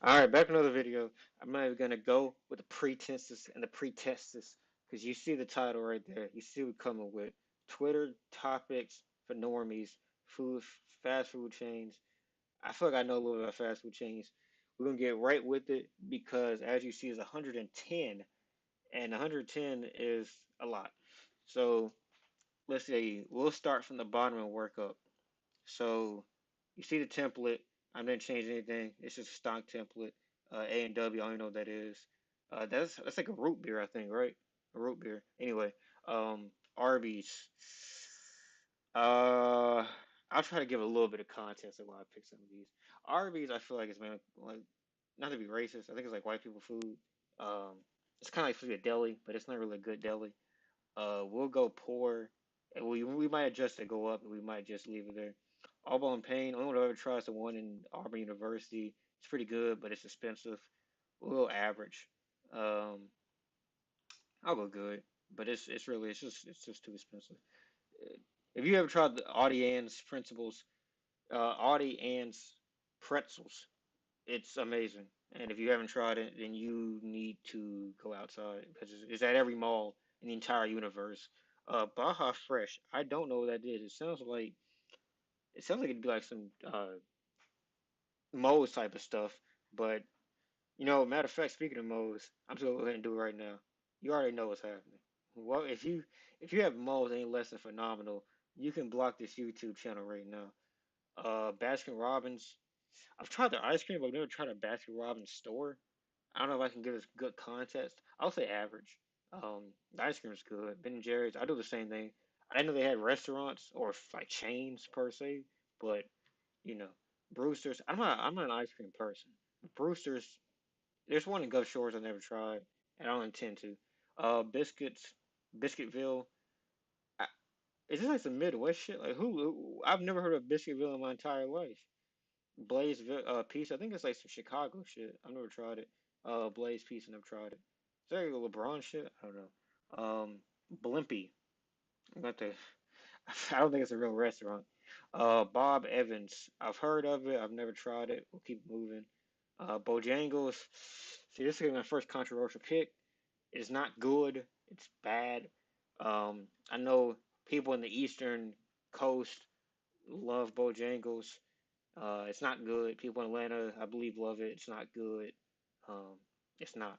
All right, back to another video. I'm not even gonna go with the pretenses and the pretestes because you see the title right there. You see what we're coming with Twitter topics for normies, fast food chains. I feel like I know a little bit about fast food chains. We're gonna get right with it because as you see, is 110, and 110 is a lot. So let's see. We'll start from the bottom and work up. So you see the template. I didn't change anything. It's just a stock template. A and W. I don't even know what that is. That's like a root beer, I think, right? A root beer. Anyway, Arby's. Uh, I'll try to give a little bit of context of why I picked some of these. Arby's, I feel like it's man like not to be racist. I think it's like white people food. Um, it's kind of like food at deli, but it's not really a good deli. We'll go poor, and we might adjust to go up, and we might just leave it there. All Pain, only one I've ever tried is the one in Auburn University. It's pretty good, but it's expensive. We'll go average. Um, I'll go good, but it's really it's just too expensive. If you ever tried the Audie Ann's Principles, Audie Ann's Pretzels, it's amazing. And if you haven't tried it, then you need to go outside because it's at every mall in the entire universe. Baja Fresh, I don't know what that is. It sounds like it'd be like some Moe's type of stuff. But matter of fact, speaking of Moe's, I'm just gonna go ahead and do it right now. You already know what's happening. Well, if you have Moe's ain't less than phenomenal, you can block this YouTube channel right now. Baskin Robbins. I've tried their ice cream, but I've never tried a Baskin Robbins store. I don't know if I can give this good context. I'll say average. The ice cream is good. Ben and Jerry's, I do the same thing. I didn't know they had restaurants or like chains per se, but you know, Brewster's. I'm not an ice cream person. Brewster's. There's one in Gulf Shores I never tried, and I don't intend to. Biscuits, Biscuitville. I, is this like some Midwest shit? Like I've never heard of Biscuitville in my entire life. Blaze Pizza. I think it's like some Chicago shit. I've never tried it. Blaze Pizza. Never tried it. Is that like a LeBron shit? I don't know. Blimpie. I'm going to. I don't think it's a real restaurant. Bob Evans. I've heard of it. I've never tried it. We'll keep moving. Bojangles. See, this is my first controversial pick. It is not good. It's bad. I know people in the Eastern Coast love Bojangles. It's not good. People in Atlanta, I believe, love it. It's not good. Um, it's not.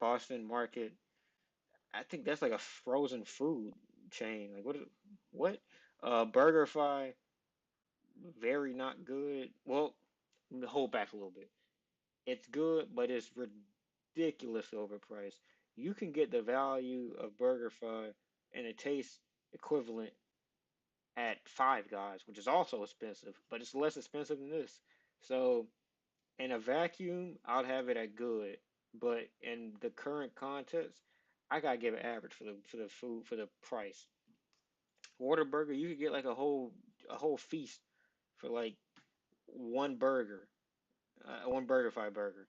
Boston Market, I think that's like a frozen food chain. Like what? BurgerFi, very not good. Well, hold back a little bit. It's good, but it's ridiculously overpriced. You can get the value of BurgerFi and a taste equivalent at Five Guys, which is also expensive, but it's less expensive than this. So in a vacuum, I'd have it at good, but in the current context, I gotta give it average for the food for the price. Whataburger, you could get like a whole feast for like one burger, one burger, five burger.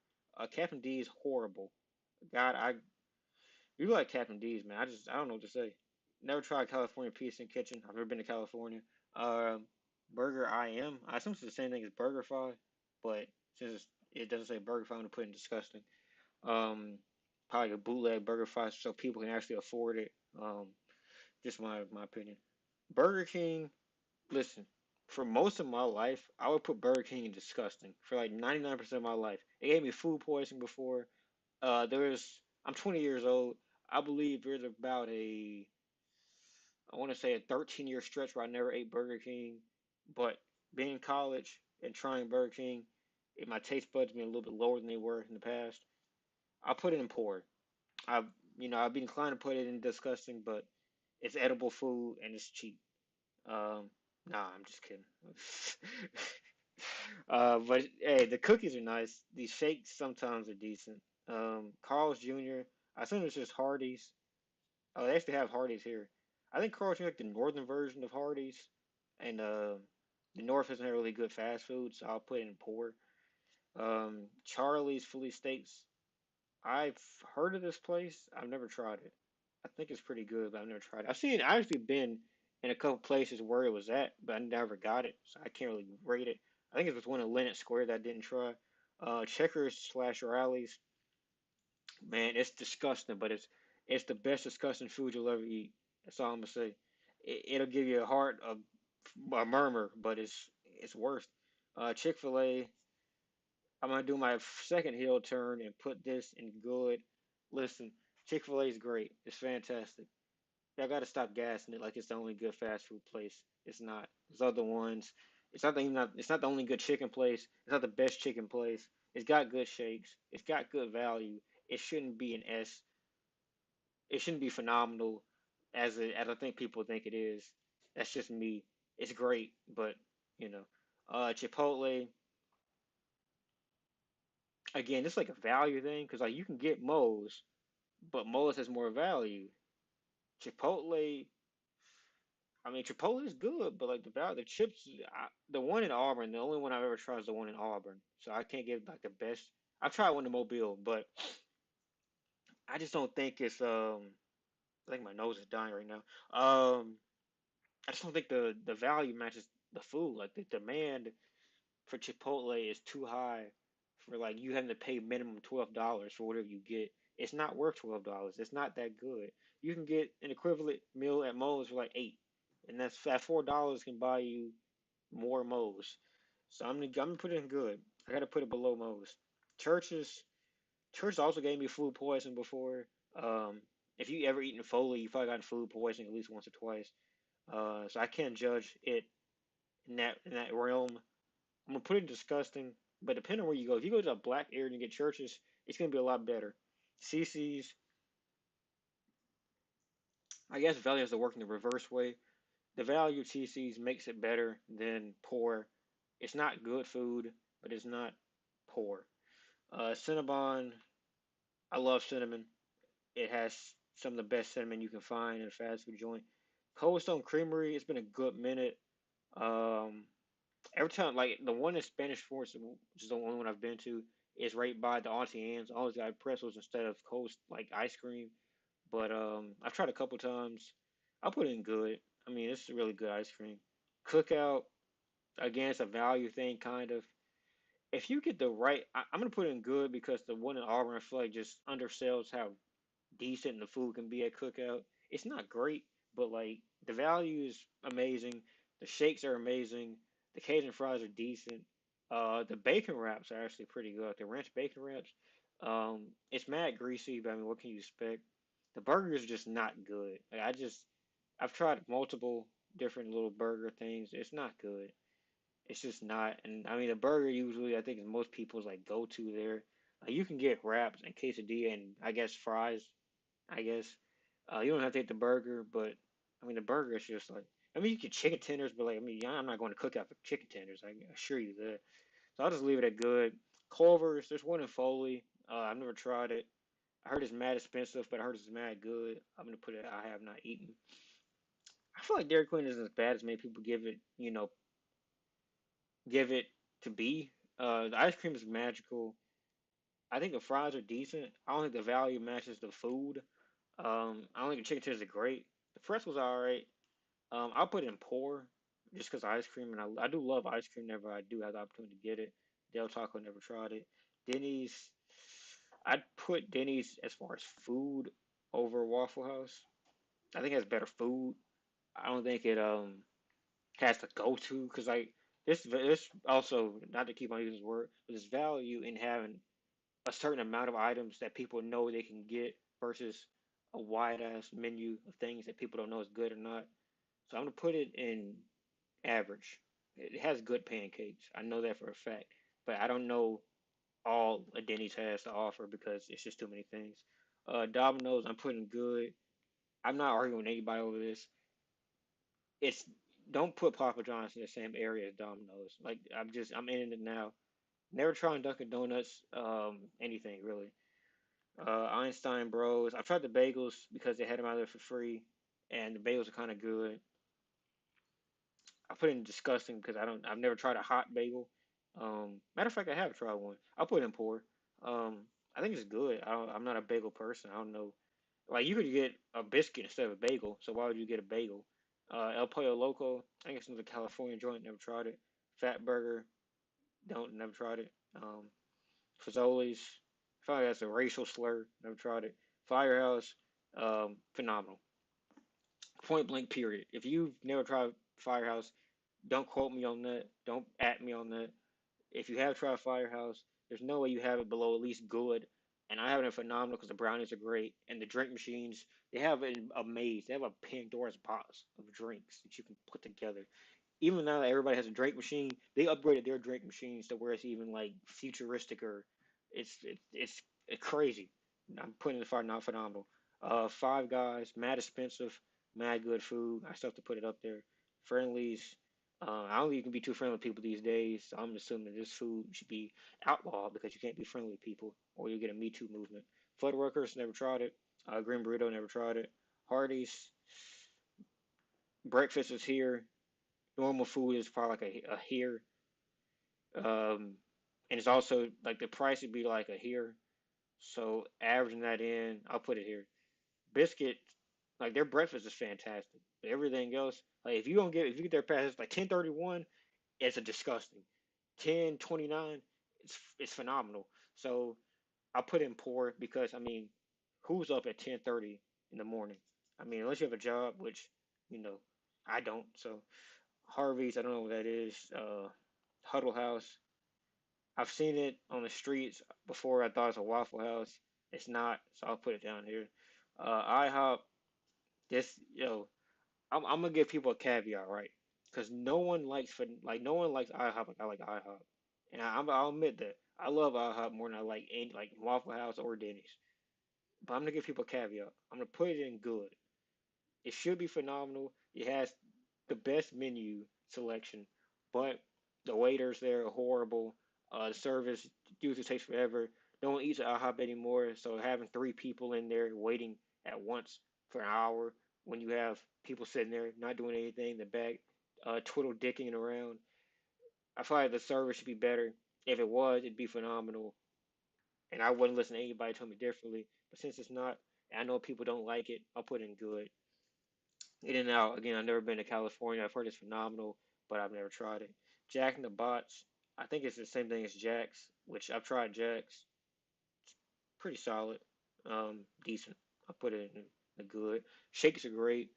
Captain D's horrible. God, you like Captain D's, man. I don't know what to say. Never tried California Pizza and Kitchen. I've never been to California. Burger I am. I assume it's the same thing as BurgerFi, but since it doesn't say BurgerFi, I'm gonna put in disgusting. Um, Probably a bootleg BurgerFi so people can actually afford it. Just my opinion. Burger King. Listen, for most of my life, I would put Burger King in disgusting. For like 99% of my life, it gave me food poisoning before. I'm 20 years old. I believe there's about I want to say a 13-year stretch where I never ate Burger King. But being in college and trying Burger King, my taste buds being a little bit lower than they were in the past. I'll put it in poor. I've been inclined to put it in disgusting, but it's edible food and it's cheap. Um, nah, I'm just kidding. But hey, the cookies are nice. These shakes sometimes are decent. Carl's Jr. I assume it's just Hardee's. Oh, they actually have Hardee's here. I think Carl's Jr. like the northern version of Hardee's, and the North doesn't have really good fast food, so I'll put it in poor. Charlie's Philly Steaks. I've heard of this place. I've never tried it. I think it's pretty good, but I've never tried it. I've actually been in a couple places where it was at, but I never got it, so I can't really rate it. I think it was one in Lenox Square that I didn't try. Checkers slash rallies, man, it's disgusting, but it's the best disgusting food you'll ever eat. That's all I'm gonna say. It'll give you a heart a murmur, but it's worth. Chick-fil-A, I'm gonna do my second heel turn and put this in good. Listen, Chick-fil-A is great. It's fantastic. Y'all gotta stop gassing it like it's the only good fast food place. It's not. There's other ones. It's not the only good chicken place. It's not the best chicken place. It's got good shakes. It's got good value. It shouldn't be an S. It shouldn't be phenomenal as I think people think it is. That's just me. It's great, but you know, Chipotle again, it's like a value thing because like you can get Moe's, but Moe's has more value. Chipotle, I mean Chipotle is good, but like the chips, the one in Auburn, the only one I've ever tried is the one in Auburn, so I can't give like the best. I've tried one in Mobile, but I just don't think it's I think my nose is dying right now. I just don't think the value matches the food. Like the demand for Chipotle is too high for like you having to pay minimum $12 for whatever you get. It's not worth $12. It's not that good. You can get an equivalent meal at Moe's for like eight, and that $4 can buy you more Moe's. So I'm gonna put it in good. I gotta put it below Moe's. Churches Church also gave me food poisoning before. If you ever eaten Foley, you probably gotten food poisoning at least once or twice. So I can't judge it in that realm. I'm gonna put it in disgusting, but depending on where you go, if you go to a black area and get churches, it's gonna be a lot better. CC's, I guess value has to work in the reverse way. The value of CC's makes it better than poor. It's not good food, but it's not poor. Cinnabon, I love cinnamon. It has some of the best cinnamon you can find in a fast food joint. Cold Stone Creamery, it's been a good minute. Um, every time, like the one in Spanish Force, which is the only one I've been to, is right by the Auntie Anne's. I always got pretzels instead of cold like ice cream. But I've tried a couple times. I'll put it in good. I mean, it's really good ice cream. Cookout, again, it's a value thing, kind of. If you get the right, I'm gonna put it in good because the one in Auburn, I feel like just undersells how decent the food can be at Cookout. It's not great, but like the value is amazing. The shakes are amazing. The Cajun fries are decent. The bacon wraps are actually pretty good. Like the ranch bacon wraps. It's mad greasy, but I mean, what can you expect? The burger is just not good. I've tried multiple different little burger things. It's not good. It's just not. And I mean, the burger usually I think is most people's like go to there. You can get wraps and quesadilla and I guess fries I guess. You don't have to eat the burger, but I mean the burger is just like I mean you get chicken tenders, but like I mean I'm not going to cook out for chicken tenders. I assure you that. So I'll just leave it at good. Culver's, there's one in Foley. I've never tried it. I heard it's mad expensive, but I heard it's mad good. I'm gonna put it. I have not eaten. I feel like Dairy Queen isn't as bad as many people give it. Give it to be. The ice cream is magical. I think the fries are decent. I don't think the value matches the food. I don't think the chicken tenders are great. The pretzels are alright. I'll put it in poor just because ice cream, and I do love ice cream. Never I do have the opportunity to get it. Del Taco never tried it. Denny's, I'd put Denny's as far as food over Waffle House. I think it has better food. I don't think it has to go to because like this also not to keep on using this word, but there's value in having a certain amount of items that people know they can get versus a wide ass menu of things that people don't know is good or not. So I'm gonna put it in average. It has good pancakes. I know that for a fact, but I don't know all a Denny's has to offer because it's just too many things. Domino's, I'm putting good. I'm not arguing with anybody over this. It's don't put Papa John's in the same area as Domino's. Like I'm in it now. Never trying Dunkin' Donuts, anything really. Einstein Bros. I've tried the bagels because they had them out there for free, and the bagels are kind of good. I put in disgusting because I've never tried a hot bagel. Matter of fact, I have tried one. I'll put in poor. I think it's good. I'm not a bagel person. I don't know. Like you could get a biscuit instead of a bagel, so why would you get a bagel? El Pollo Loco. I think it's another California joint. Never tried it. Fat Burger. Don't never tried it. Fazoli's, I feel like that's a racial slur. Never tried it. Firehouse, phenomenal. Point blank, period. If you've never tried Firehouse, don't quote me on that. Don't at me on that. If you have tried Firehouse, there's no way you have it below at least good. And I have it phenomenal because the brownies are great and the drink machines. They have a maze. They have a Pandora's box of drinks that you can put together. Even now that everybody has a drink machine, they upgraded their drink machines to where it's even like futuristic or it's crazy. I'm putting the fire not phenomenal. Five Guys, mad expensive, mad good food. I still have to put it up there. Friendlies. I don't think you can be too friendly with people these days. So I'm assuming this food should be outlawed because you can't be friendly with people or you'll get a Me Too movement. Fuddruckers, never tried it. Green Burrito, never tried it. Hardee's, breakfast is here. Normal food is probably like a here. And it's also like the price would be like a here. So averaging that in, I'll put it here. Biscuit, like their breakfast is fantastic. But everything else, like if you get their past like 10:31, it's a disgusting. 10:29, it's phenomenal. So I'll put in poor because I mean, who's up at 10:30 in the morning? I mean, unless you have a job, which you know, I don't. So Harvey's, I don't know what that is. Huddle House, I've seen it on the streets before. I thought it was a Waffle House. It's not, so I'll put it down here. IHOP, this I'm gonna give people a caveat, right? Because no one likes IHOP like I like IHOP, and I'll admit that I love IHOP more than I like any like Waffle House or Denny's. But I'm gonna give people a caveat. I'm gonna put it in good. It should be phenomenal. It has the best menu selection, but the waiters there are horrible. The service usually takes forever. No one eats at IHOP anymore, so having three people in there waiting at once for an hour when you have people sitting there not doing anything, the back twiddle dicking around. I feel like the service should be better. If it was, it'd be phenomenal, and I wouldn't listen to anybody tell me differently. But since it's not, and I know people don't like it, I'll put in good. In and Out, again, I've never been to California. I've heard it's phenomenal, but I've never tried it. Jack in the Box, I think it's the same thing as Jack's, which I've tried Jack's. Pretty solid, decent. I put it in the good. Shakes are great.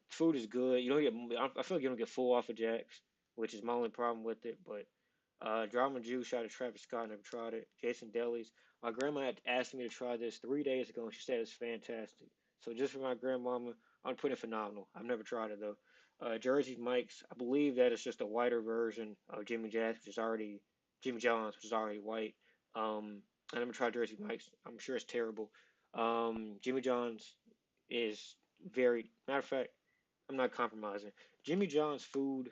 Food is good. You don't get. I feel like you don't get full off of Jack's, which is my only problem with it. But Drama Juice, shout out to Travis Scott. Never tried it. Jason Deli's. My grandma had asked me to try this 3 days ago, and she said it's fantastic. So just for my grandmama, I'm putting it phenomenal. I've never tried it though. Jersey Mike's. I believe that it's just a whiter version of Jimmy John's, which is already white. I never tried Jersey Mike's. I'm sure it's terrible. Jimmy John's is very matter of fact. I'm not compromising. Jimmy John's food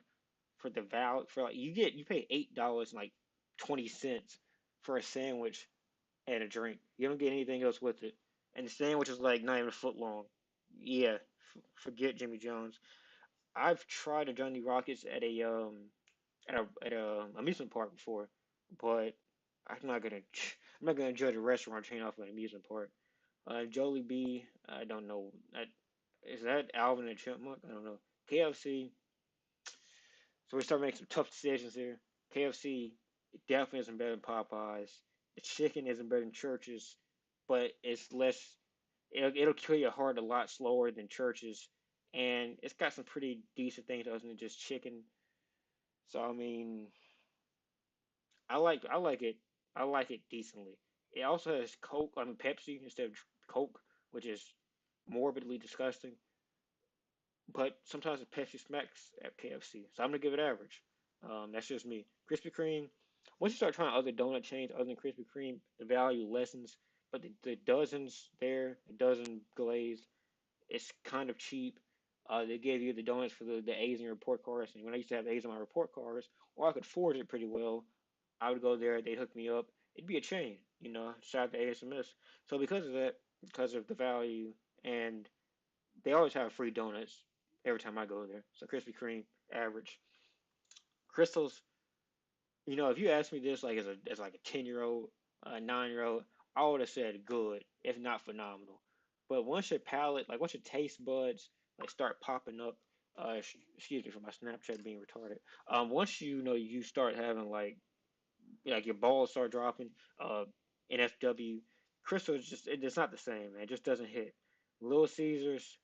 for the value for like you pay $8 and like 20 cents for a sandwich and a drink. You don't get anything else with it, and the sandwich is like not even a foot long. Yeah, forget Jimmy John's. I've tried a Johnny Rockets at a amusement park before, but I'm not gonna I'm not gonna judge a restaurant chain off of an amusement park. Jollibee, I don't know. Is that Alvin and Chipmunk? I don't know. KFC. So we start making some tough decisions here. KFC definitely isn't better than Popeyes. The chicken isn't better than Church's, but it's less. It'll kill your heart a lot slower than Church's, and it's got some pretty decent things other than just chicken. So I mean, I like it. I like it decently. It also has Coke, I mean Pepsi instead of Coke, which is morbidly disgusting. But sometimes the Pepsi smacks at KFC, so I'm gonna give it average. That's just me. Krispy Kreme. Once you start trying other donut chains other than Krispy Kreme, the value lessens. But the dozens there, a dozen glazed, it's kind of cheap. They gave you the donuts for the A's in your report cards, and when I used to have A's on my report cards, or I could forge it pretty well, I would go there, they'd hook me up. It'd be a chain, shout out to ASMS. So because of that, because of the value, and they always have free donuts every time I go there. So Krispy Kreme, average. Crystals, if you asked me this like as like a 10-year-old, 9-year-old, I would have said good, if not phenomenal. But once your taste buds like start popping up, excuse me for my Snapchat being retarded. Once you start having like like your balls start dropping. NFW, Crystal is just it's not the same, man. It just doesn't hit. Little Caesars,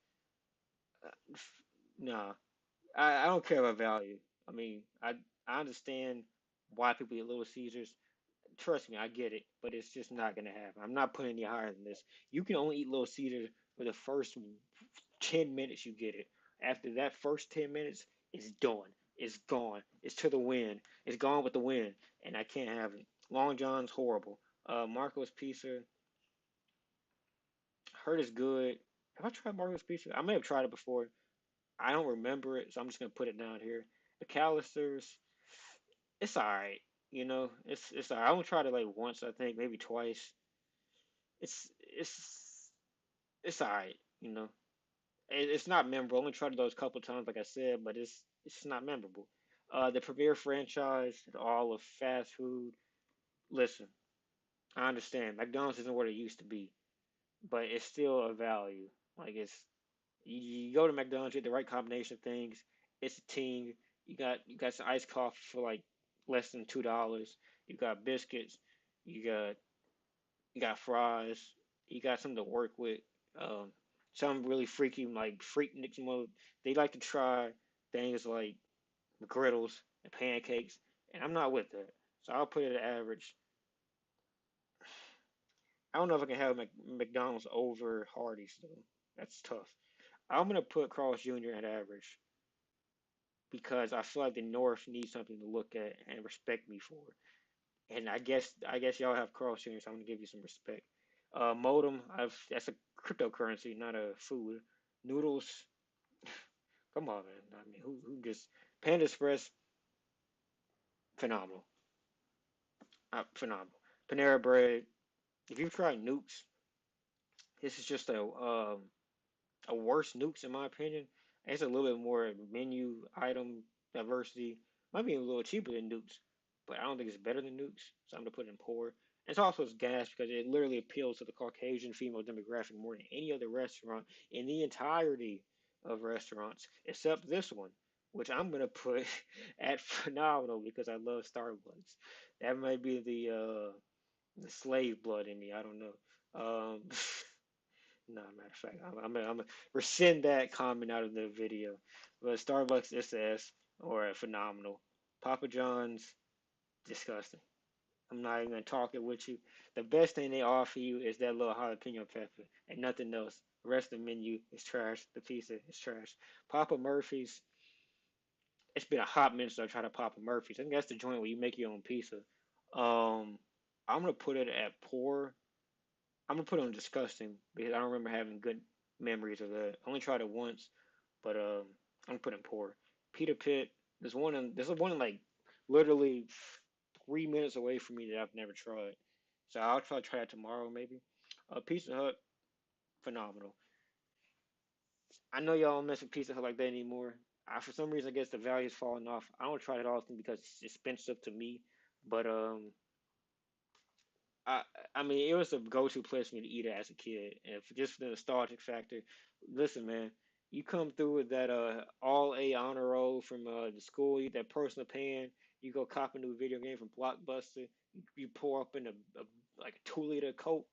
nah. I don't care about value. I mean, I understand why people eat Little Caesars. Trust me, I get it, but it's just not gonna happen. I'm not putting any higher than this. You can only eat Little Caesars for the first 10 minutes you get it. After that first 10 minutes, it's done. It's gone. It's to the wind. It's gone with the wind, and I can't have it. Long John's horrible. Marco's Pizza, heard is good. Have I tried Marco's Pizza? I may have tried it before. I don't remember it, so I'm just gonna put it down here. McAllister's, it's alright. It's alright. I only tried it like once, I think, maybe twice. It's it's alright. It's not memorable. I only tried those a couple times, like I said, but it's not memorable. The premier franchise, all of fast food. Listen, I understand McDonald's isn't what it used to be, but it's still a value. Like you go to McDonald's, you get the right combination of things. It's a ting. You got some iced coffee for like less than $2. You got biscuits. You got you got fries. You got something to work with. Um, some really freaky like freakniks mode. They like to try things like griddles and pancakes, and I'm not with that. So I'll put it at average. I don't know if I can have McDonald's over Hardee's though. That's tough. I'm gonna put Carl's Jr. at average because I feel like the North needs something to look at and respect me for. And I guess y'all have Carl's Jr., so I'm gonna give you some respect. Modem, that's a cryptocurrency, not a food. Noodles, come on, man. I mean, who just Panda Express, phenomenal, phenomenal. Panera Bread. If you've tried Nukes, this is just a worse Nukes in my opinion. It's a little bit more menu item diversity. Might be a little cheaper than Nukes, but I don't think it's better than Nukes. So I'm gonna put it in poor. It's also it's gas because it literally appeals to the Caucasian female demographic more than any other restaurant in the entirety of restaurants, except this one, which I'm gonna put at phenomenal because I love Starbucks. That might be the slave blood in me. I don't know. Um, No, matter of fact, I'm gonna rescind that comment out of the video. But Starbucks SS or phenomenal. Papa John's disgusting. I'm not even gonna talk it with you. The best thing they offer you is that little jalapeno pepper and nothing else. The rest of the menu is trash. The pizza is trash. Papa Murphy's. It's been a hot minute since I tried a Papa Murphy's. I think that's the joint where you make your own pizza. Um, I'm gonna put it at poor. I'm gonna put it on disgusting because I don't remember having good memories of that. I only tried it once, but I'm putting poor. Peter Pit. There's one like literally 3 minutes away from me that I've never tried. So I'll try it tomorrow maybe. Pizza Hut, phenomenal. I know y'all don't mess with Pizza Hut like that anymore. For some reason, I guess the value's falling off. I don't try it often because it's expensive to me, but I I mean, it was a go-to place for me to eat it as a kid, and for just the nostalgic factor. Listen, man, you come through with that all A honor roll from the school, you get that personal pan, you go cop a new video game from Blockbuster, you pour up in a like a 2 liter Coke,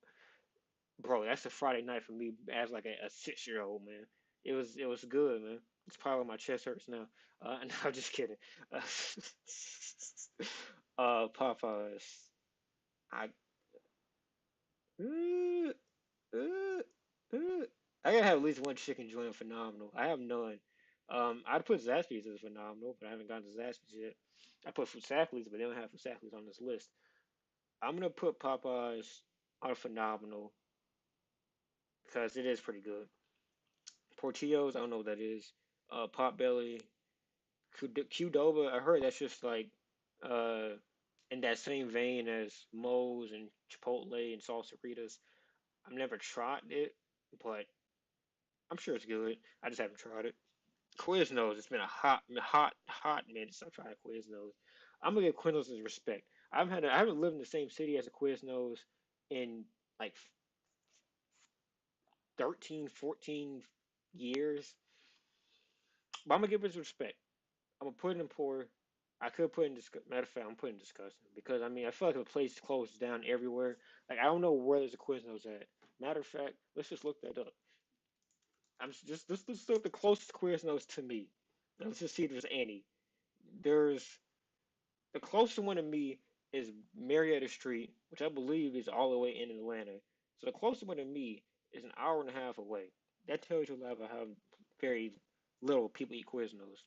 bro. That's a Friday night for me as like a 6 year old man. It was good, man. It's probably why my chest hurts now. No, I'm just kidding. Uh, Popeyes. I. Uh, uh, I gotta have at least one chicken joint phenomenal. I have none. I'd put Zaxby's as phenomenal, but I haven't gotten to Zaxby's yet. I put Foosackly's, but they don't have Foosackly's on this list. I'm gonna put Popeyes on phenomenal because it is pretty good. Portillo's, I don't know what that is. Potbelly, Qdoba, I heard that's just like uh in that same vein as Moe's and Chipotle and Salsaritas. I've never tried it, but I'm sure it's good. I just haven't tried it. Quiznos, it's been a hot minute since I've tried Quiznos. I'm gonna give Quiznos his respect. I haven't lived in the same city as a Quiznos in like 13, 14 years. But I'm gonna give it his respect. I'm gonna put it in poor. I could put in matter of fact, I'm putting disgusting because I mean I feel like the place closes down everywhere. Like I don't know where there's a Quiznos at. Matter of fact, let's just look that up. Just let's look the closest Quiznos to me. Let's just see if there's any. There's the closest one to me is Marietta Street, which I believe is all the way in Atlanta. So the closest one to me is an hour and a half away. That tells you a lot about how very little people eat Quiznos.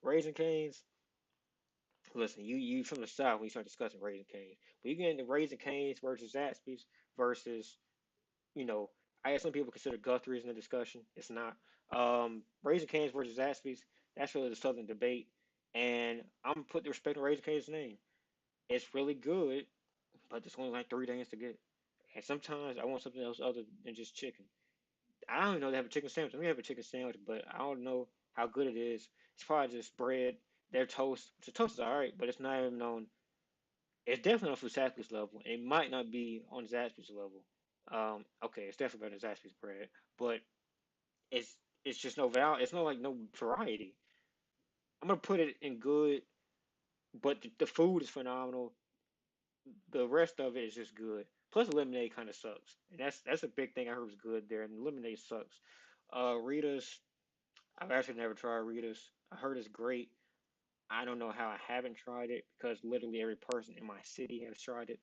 Raising Cane's, listen, you from the South when you start discussing Raising Cane's. When you get into Raising Cane's versus Zaxby's versus, you know, I guess some people consider Guthrie's in the discussion. It's not. Raising Cane's versus Zaxby's, that's really the Southern debate. And I'm gonna put the respect on Raising Cane's name. It's really good, but there's only like 3 things to get. And sometimes I want something else other than just chicken. I don't even know they have a chicken sandwich. I mean, they have a chicken sandwich, but I don't know how good it is. It's probably just bread, their toast. The toast is all right, but it's not even on. It's definitely on Fusaki's level. It might not be on Zaxby's level. Okay, it's definitely better than Zaxby's bread, but it's just no val. It's no like no variety. I'm gonna put it in good, but the food is phenomenal. The rest of it is just good. Plus, the lemonade kind of sucks, and that's a big thing I heard was good there. And the lemonade sucks. Rita's, I've actually never tried Rita's. I heard it's great. I don't know how I haven't tried it because literally every person in my city has tried it.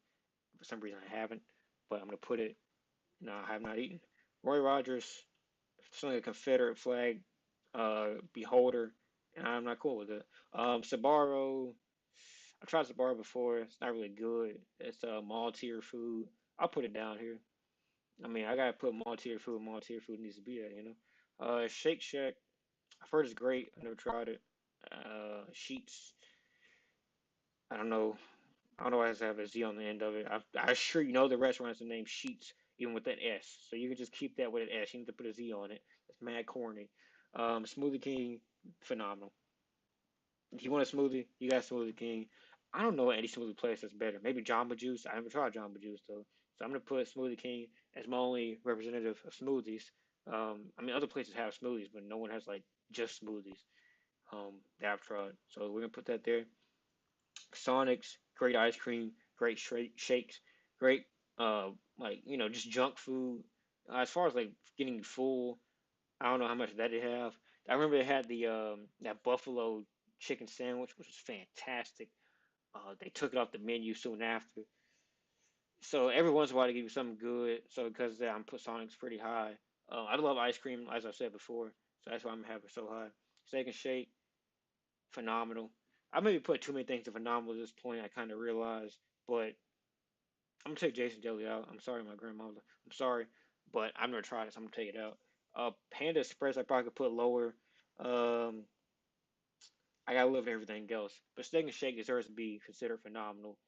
For some reason, I haven't, but I'm gonna put it. No, I have not eaten. Roy Rogers, something like a Confederate flag beholder, and I'm not cool with it. Sabaro, I've tried Sabaro before. It's not really good. It's mall tier food. I'll put it down here. I mean, I gotta put mall tier food. Mall tier food needs to be there, you know. Shake Shack. I've heard it's great. I've never tried it. Sheets. I don't know. I don't know why it has to have a Z on the end of it. I sure you know the restaurant has the name Sheets, even with that S. So you can just keep that with an S. You need to put a Z on it. It's mad corny. Smoothie King, phenomenal. If you want a smoothie, you got Smoothie King. I don't know any smoothie place that's better. Maybe Jamba Juice. I haven't tried Jamba Juice though, so I'm gonna put Smoothie King as my only representative of smoothies. I mean, other places have smoothies, but no one has like just smoothies that I've tried. So we're gonna put that there. Sonic's great ice cream, great shakes, great like just junk food. As far as like getting full, I don't know how much of that they have. I remember they had the that buffalo chicken sandwich, which was fantastic. They took it off the menu soon after. So every once in a while they give you something good. So because of that, I'm put Sonic's pretty high. I love ice cream, as I said before, so that's why I'm having it so high. Steak and Shake, phenomenal. I maybe put too many things to phenomenal at this point. I kind of realized, but I'm gonna take Jason Jelly out. I'm sorry, my grandmother. I'm sorry, but I've never tried it, so I'm gonna take it out. Panda Express, I probably could put lower. Um, I gotta live everything else, but Steak and Shake deserves to be considered phenomenal.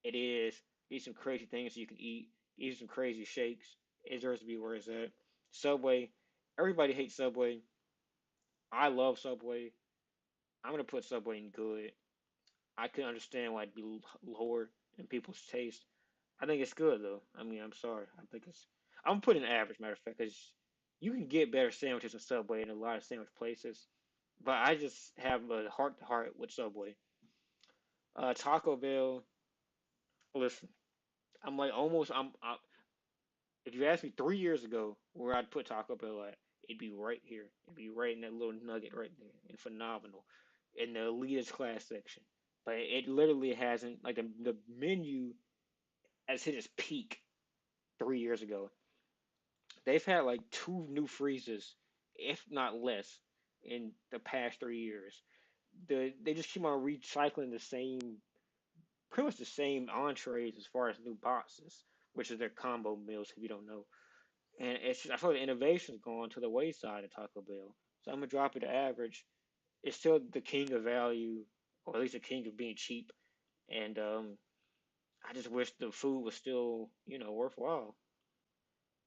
It is. Eat some crazy things you can eat. Eat some crazy shakes. It deserves to be where it's at. Subway. Everybody hates Subway. I love Subway. I'm gonna put Subway in good. I can understand why it'd be lower in people's taste. I think it's good though. I mean, I'm sorry. I think it's. I'm putting an average, matter of fact, because you can get better sandwiches in Subway in a lot of sandwich places. But I just have a heart to heart with Subway. Taco Bell. Listen, I'm like almost. If you asked me 3 years ago where I'd put Taco Bell at, it'd be right here. It'd be right in that little nugget right there, and phenomenal in the elitist class section. But it literally hasn't like the menu has hit its peak 3 years ago. They've had like two new freezes, if not less, in the past 3 years. They just keep on recycling the same, pretty much the same entrees as far as new boxes, which is their combo meals. If you don't know, and it's I feel like innovation's gone to the wayside of Taco Bell. So I'm gonna drop it to average. It's still the king of value, or at least the king of being cheap. And I just wish the food was still, worthwhile.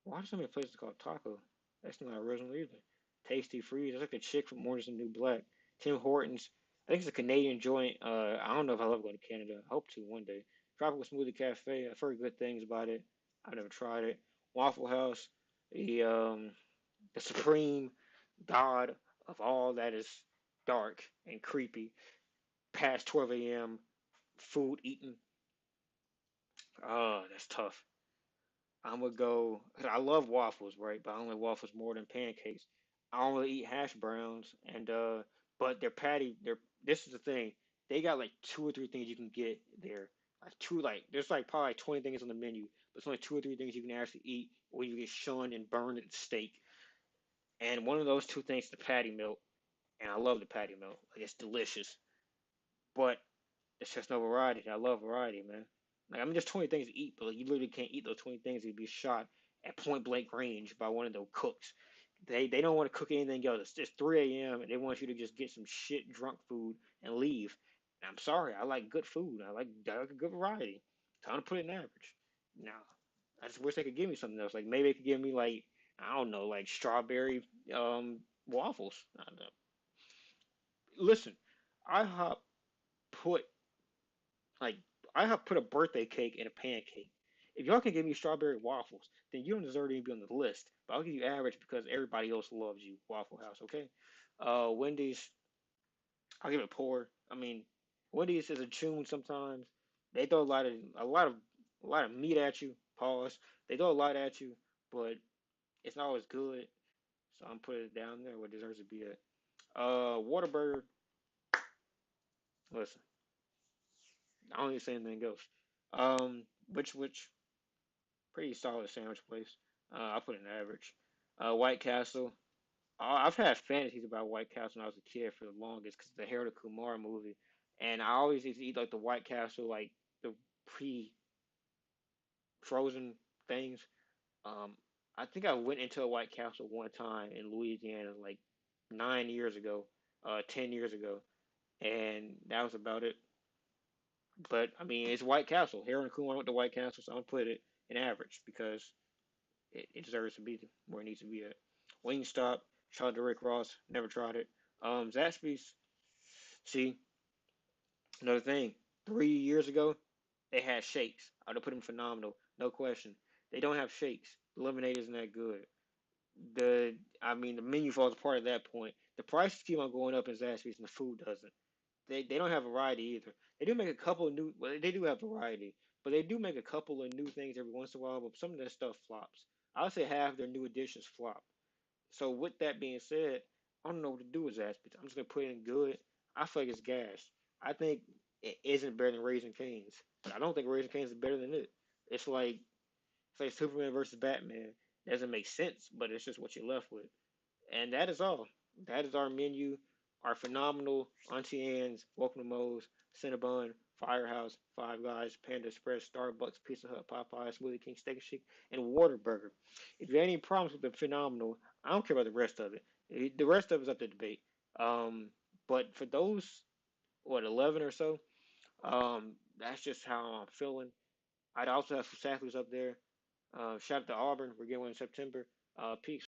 Why do so many places called Taco? That's not original either. Tasty Freeze. That's like the chick from Orange is the New Black. Tim Hortons. I think it's a Canadian joint. I don't know if I love going to Canada. I hope to one day. Tropical Smoothie Cafe. I've heard good things about it. I've never tried it. Waffle House. The supreme god of all that is dark and creepy. past 12 a.m. food eating. Oh, that's tough. I'm gonna go. 'Cause I love waffles, right? But I don't like waffles more than pancakes. I don't really eat hash browns, and but their patty, their this is the thing. They got like two or three things you can get there. Like two, like there's like probably like 20 things on the menu, but it's only two or three things you can actually eat, or you get shunned and burned at the stake. And one of those two things is the patty melt, and I love the patty melt. Like it's delicious, but it's just no variety. I love variety, man. Like I mean, there's 20 things to eat, but like, you literally can't eat those 20 things. You'd be shot at point blank range by one of those cooks. They don't want to cook anything else. It's 3 a.m. and they want you to just get some shit drunk food and leave. And I'm sorry, I like good food. I like a good variety. Time to put it in average. Now, I just wish they could give me something else. Like maybe they could give me like I don't know, like strawberry waffles. I don't know. Listen, I put like I have put a birthday cake in a pancake. If y'all can give me strawberry waffles, then you don't deserve to be on the list. But I'll give you average because everybody else loves you, Waffle House. Okay. Wendy's, I'll give it poor. I mean, Wendy's is a tune sometimes. They throw a lot of meat at you. Pause. They throw a lot at you, but it's not always good. So I'm putting it down there where it deserves to be at. Whataburger. Listen, I don't need to say anything else. Which pretty solid sandwich place. I put it in average. White Castle. I've had fantasies about White Castle when I was a kid for the longest because the Harold Kumar movie, and I always used to eat like the White Castle, like the pre-frozen things. Um, I think I went into a White Castle one time in Louisiana like 9 years ago, 10 years ago, and that was about it. But I mean, it's White Castle. Harold Kumar went to White Castle, so I'm gonna put it in average because it deserves to be where it needs to be at. Wingstop, shout out to Rick Ross, never tried it. Zaxby's, see, another thing. 3 years ago, they had shakes. I would have put them phenomenal, no question. They don't have shakes. The lemonade isn't that good. I mean, the menu falls apart at that point. The prices keep on going up in Zaxby's, and the food doesn't. They don't have variety either. They do make a couple of new. Well, they do have variety, but they do make a couple of new things every once in a while. But some of that stuff flops. I would say half their new additions flop. So with that being said, I don't know what to do with Zaxby's. I'm just gonna put it in good. I feel like it's gas. I think it isn't better than Raising Cane's, but I don't think Raising Cane's is better than it. It's like it's like Superman versus Batman. It doesn't make sense, but it's just what you're left with. And that is all. That is our menu. Our phenomenal Auntie Anne's, Welcome to Moe's, Cinnabon, Firehouse, Five Guys, Panda Express, Starbucks, Pizza Hut, Popeyes, Smoothie King, Steak and Shake, and Whataburger. If you have any problems with the phenomenal, I don't care about the rest of it. The rest of it's up to debate. Um, but for those, what, 11 or so, that's just how I'm feeling. I'd also have some Safleys up there. Shout out to Auburn. We're getting one in September. Peace.